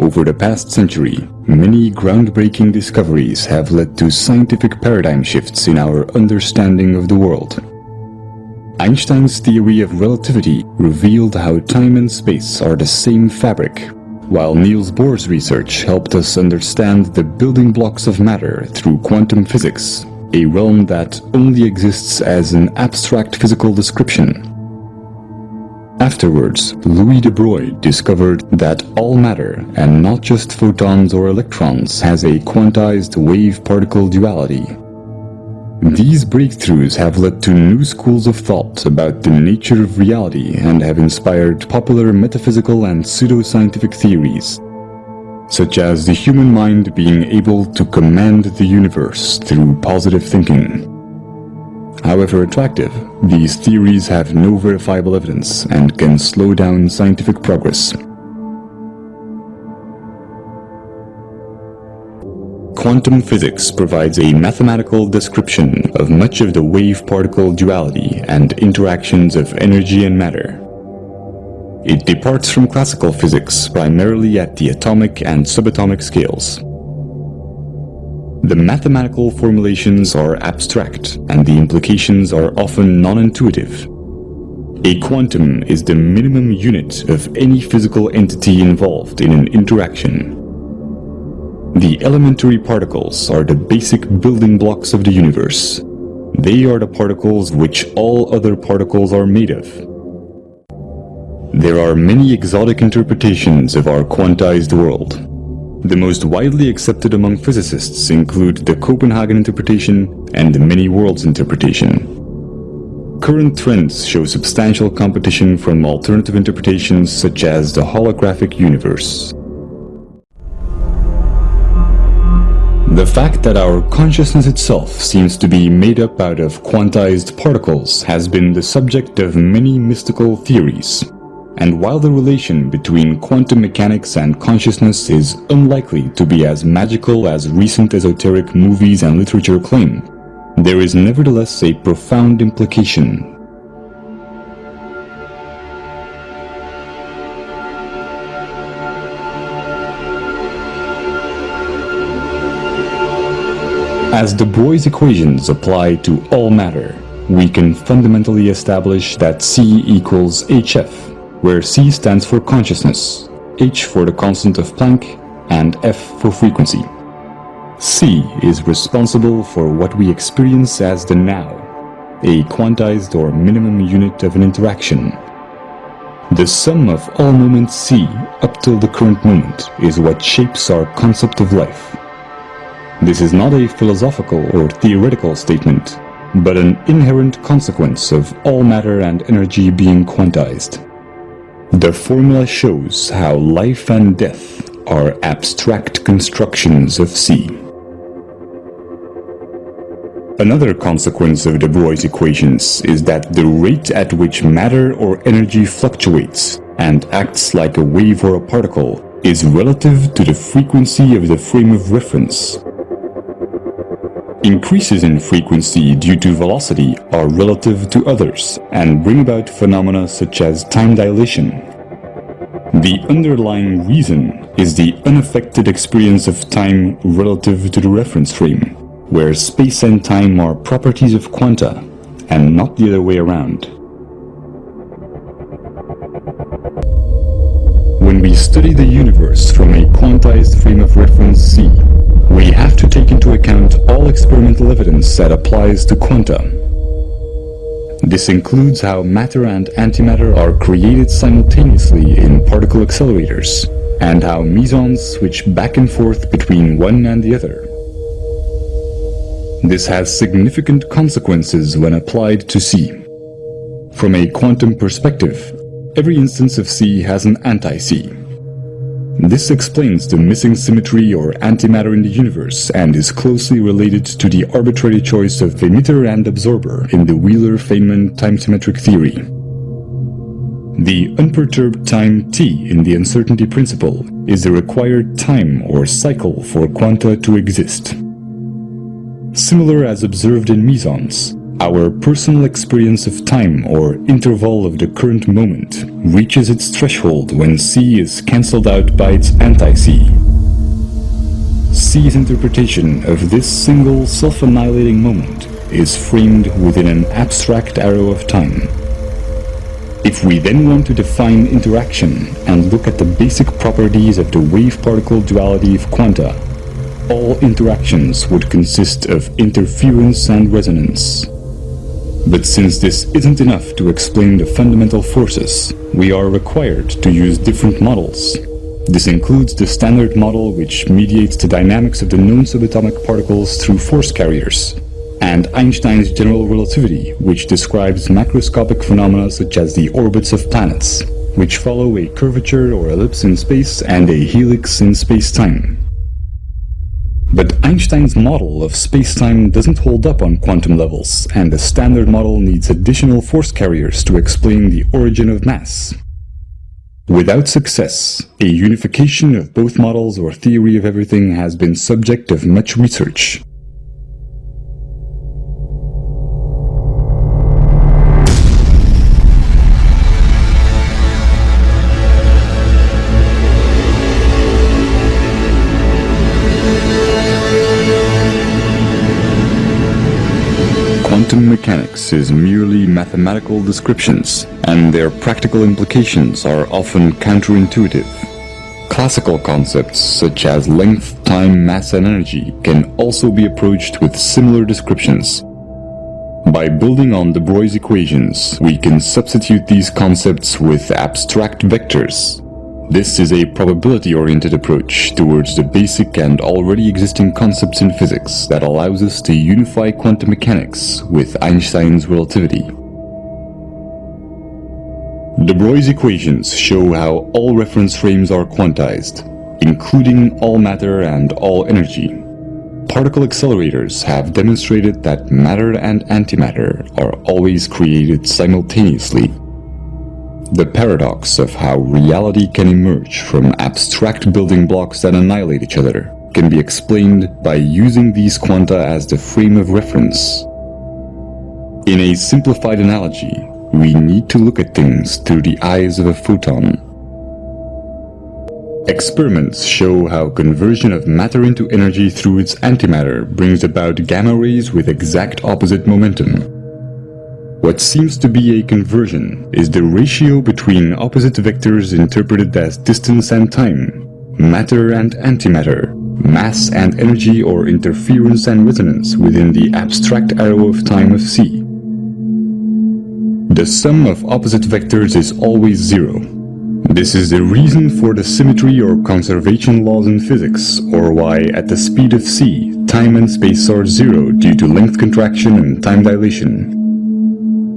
Over the past century, many groundbreaking discoveries have led to scientific paradigm shifts in our understanding of the world. Einstein's theory of relativity revealed how time and space are the same fabric, while Niels Bohr's research helped us understand the building blocks of matter through quantum physics, a realm that only exists as an abstract physical description. Afterwards, Louis de Broglie discovered that all matter, and not just photons or electrons, has a quantized wave-particle duality. These breakthroughs have led to new schools of thought about the nature of reality and have inspired popular metaphysical and pseudoscientific theories, such as the human mind being able to command the universe through positive thinking. However attractive, these theories have no verifiable evidence and can slow down scientific progress. Quantum physics provides a mathematical description of much of the wave-particle duality and interactions of energy and matter. It departs from classical physics primarily at the atomic and subatomic scales. The mathematical formulations are abstract, and the implications are often non-intuitive. A quantum is the minimum unit of any physical entity involved in an interaction. The elementary particles are the basic building blocks of the universe. They are the particles which all other particles are made of. There are many exotic interpretations of our quantized world. The most widely accepted among physicists include the Copenhagen interpretation and the many worlds interpretation. Current trends show substantial competition from alternative interpretations such as the holographic universe. The fact that our consciousness itself seems to be made up out of quantized particles has been the subject of many mystical theories. And while the relation between quantum mechanics and consciousness is unlikely to be as magical as recent esoteric movies and literature claim, there is nevertheless a profound implication. As de Broglie's equations apply to all matter, we can fundamentally establish that C equals HF, where C stands for consciousness, H for the constant of Planck, and F for frequency. C is responsible for what we experience as the now, a quantized or minimum unit of an interaction. The sum of all moments C up till the current moment is what shapes our concept of life. This is not a philosophical or theoretical statement, but an inherent consequence of all matter and energy being quantized. The formula shows how life and death are abstract constructions of C. Another consequence of de Broglie's equations is that the rate at which matter or energy fluctuates and acts like a wave or a particle is relative to the frequency of the frame of reference. Increases in frequency due to velocity are relative to others and bring about phenomena such as time dilation. The underlying reason is the unaffected experience of time relative to the reference frame, where space and time are properties of quanta and not the other way around. When we study the universe from a quantized frame of reference C, we have to take into account all experimental evidence that applies to quanta. This includes how matter and antimatter are created simultaneously in particle accelerators, and how mesons switch back and forth between one and the other. This has significant consequences when applied to C. From a quantum perspective, every instance of C has an anti-C. This explains the missing symmetry or antimatter in the universe and is closely related to the arbitrary choice of emitter and absorber in the Wheeler-Feynman time-symmetric theory. The unperturbed time t in the uncertainty principle is the required time or cycle for quanta to exist. Similar as observed in mesons, Our personal experience of time or interval of the current moment reaches its threshold when C is cancelled out by its anti-C. C's interpretation of this single self-annihilating moment is framed within an abstract arrow of time. If we then want to define interaction and look at the basic properties of the wave-particle duality of quanta, all interactions would consist of interference and resonance. But since this isn't enough to explain the fundamental forces, we are required to use different models. This includes the standard model, which mediates the dynamics of the known subatomic particles through force carriers, and Einstein's general relativity, which describes macroscopic phenomena such as the orbits of planets, which follow a curvature or ellipse in space and a helix in space-time. But Einstein's model of space-time doesn't hold up on quantum levels, and the standard model needs additional force carriers to explain the origin of mass. Without success, a unification of both models or theory of everything has been subject of much research. Quantum mechanics is merely mathematical descriptions, and their practical implications are often counterintuitive. Classical concepts such as length, time, mass, and energy can also be approached with similar descriptions. By building on de Broglie's equations, we can substitute these concepts with abstract vectors. This is a probability-oriented approach towards the basic and already existing concepts in physics that allows us to unify quantum mechanics with Einstein's relativity. De Broglie's equations show how all reference frames are quantized, including all matter and all energy. Particle accelerators have demonstrated that matter and antimatter are always created simultaneously. The paradox of how reality can emerge from abstract building blocks that annihilate each other can be explained by using these quanta as the frame of reference. In a simplified analogy, we need to look at things through the eyes of a photon. Experiments show how conversion of matter into energy through its antimatter brings about gamma rays with exact opposite momentum. What seems to be a conversion is the ratio between opposite vectors interpreted as distance and time, matter and antimatter, mass and energy, or interference and resonance within the abstract arrow of time of C. The sum of opposite vectors is always zero. This is the reason for the symmetry or conservation laws in physics, or why at the speed of c, time and space are zero due to length contraction and time dilation.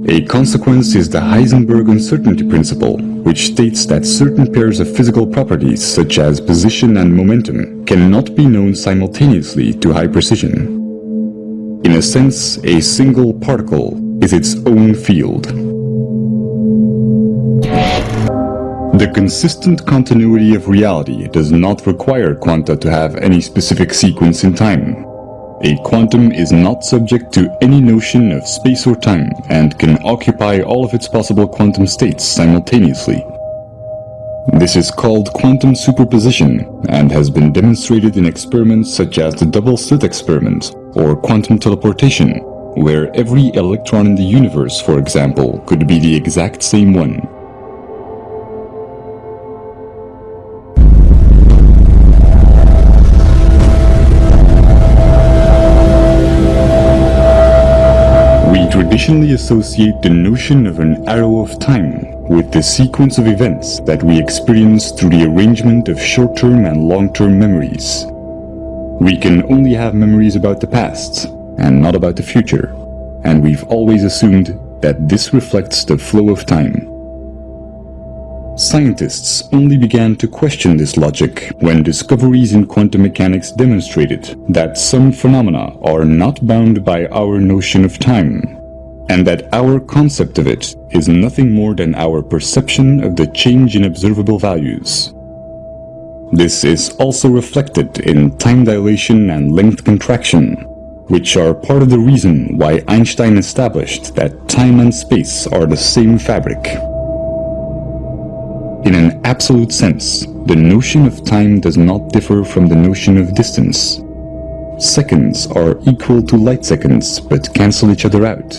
A consequence is the Heisenberg uncertainty principle, which states that certain pairs of physical properties, such as position and momentum, cannot be known simultaneously to high precision. In a sense, a single particle is its own field. The consistent continuity of reality does not require quanta to have any specific sequence in time. A quantum is not subject to any notion of space or time and can occupy all of its possible quantum states simultaneously. This is called quantum superposition and has been demonstrated in experiments such as the double-slit experiment or quantum teleportation, where every electron in the universe, for example, could be the exact same one. We traditionally associate the notion of an arrow of time with the sequence of events that we experience through the arrangement of short-term and long-term memories. We can only have memories about the past and not about the future, and we've always assumed that this reflects the flow of time. Scientists only began to question this logic when discoveries in quantum mechanics demonstrated that some phenomena are not bound by our notion of time, and that our concept of it is nothing more than our perception of the change in observable values. This is also reflected in time dilation and length contraction, which are part of the reason why Einstein established that time and space are the same fabric. In an absolute sense, the notion of time does not differ from the notion of distance. Seconds are equal to light seconds, but cancel each other out.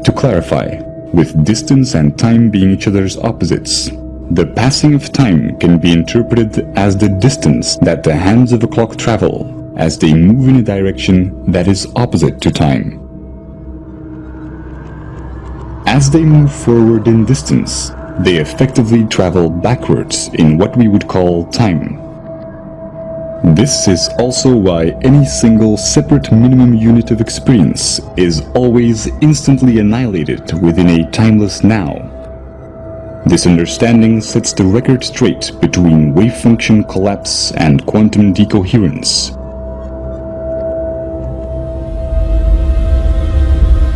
To clarify, with distance and time being each other's opposites, the passing of time can be interpreted as the distance that the hands of a clock travel as they move in a direction that is opposite to time. As they move forward in distance, they effectively travel backwards in what we would call time. This is also why any single separate minimum unit of experience is always instantly annihilated within a timeless now. This understanding sets the record straight between wave function collapse and quantum decoherence.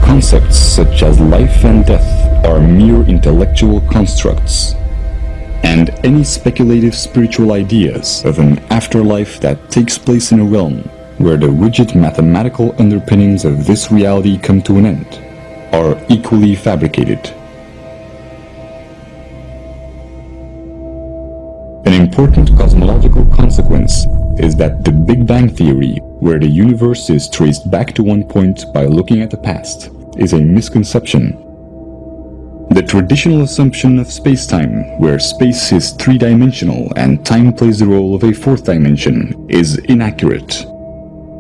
Concepts such as life and death are mere intellectual constructs, and any speculative spiritual ideas of an afterlife that takes place in a realm where the rigid mathematical underpinnings of this reality come to an end are equally fabricated. An important cosmological consequence is that the Big Bang Theory, where the universe is traced back to one point by looking at the past, is a misconception. The traditional assumption of space-time, where space is three-dimensional and time plays the role of a fourth dimension, is inaccurate.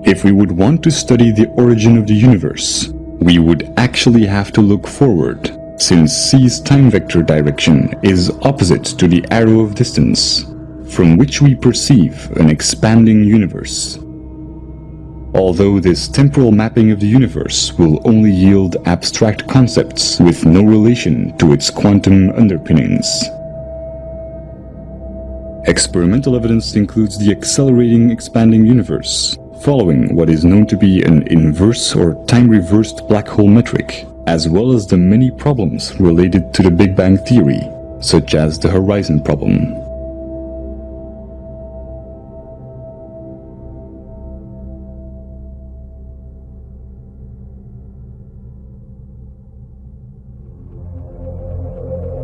If we would want to study the origin of the universe, we would actually have to look forward, since c's time vector direction is opposite to the arrow of distance, from which we perceive an expanding universe. Although this temporal mapping of the universe will only yield abstract concepts with no relation to its quantum underpinnings. Experimental evidence includes the accelerating expanding universe, following what is known to be an inverse or time-reversed black hole metric, as well as the many problems related to the Big Bang Theory, such as the horizon problem.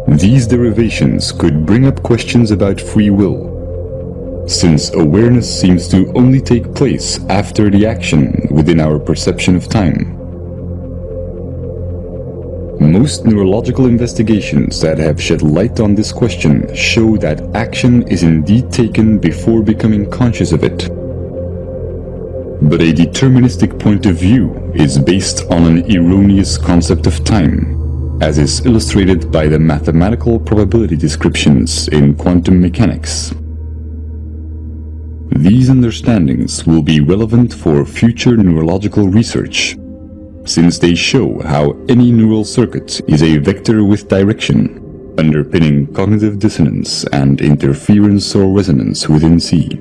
These derivations could bring up questions about free will, since awareness seems to only take place after the action within our perception of time. Most neurological investigations that have shed light on this question show that action is indeed taken before becoming conscious of it. But a deterministic point of view is based on an erroneous concept of time, as is illustrated by the mathematical probability descriptions in quantum mechanics. These understandings will be relevant for future neurological research, since they show how any neural circuit is a vector with direction, underpinning cognitive dissonance and interference or resonance within C.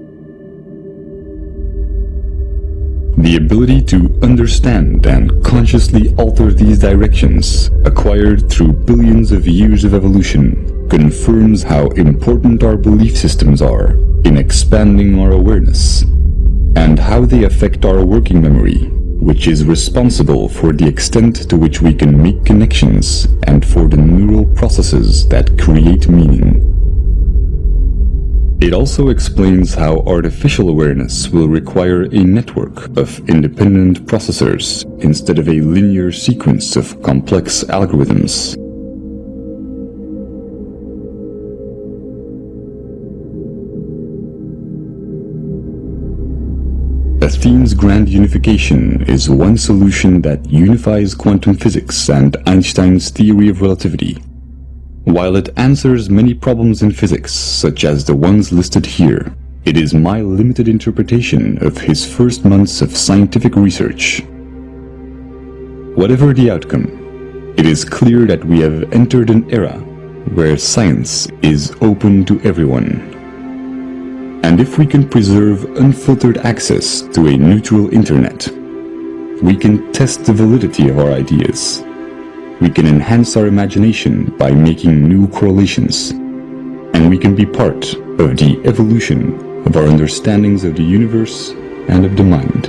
The ability to understand and consciously alter these directions, acquired through billions of years of evolution, confirms how important our belief systems are in expanding our awareness, and how they affect our working memory, which is responsible for the extent to which we can make connections and for the neural processes that create meaning. It also explains how artificial awareness will require a network of independent processors instead of a linear sequence of complex algorithms. Athén's grand unification is one solution that unifies quantum physics and Einstein's theory of relativity. While it answers many problems in physics, such as the ones listed here, it is my limited interpretation of his first months of scientific research. Whatever the outcome, it is clear that we have entered an era where science is open to everyone. And if we can preserve unfiltered access to a neutral internet, we can test the validity of our ideas. We can enhance our imagination by making new correlations, and we can be part of the evolution of our understandings of the universe and of the mind.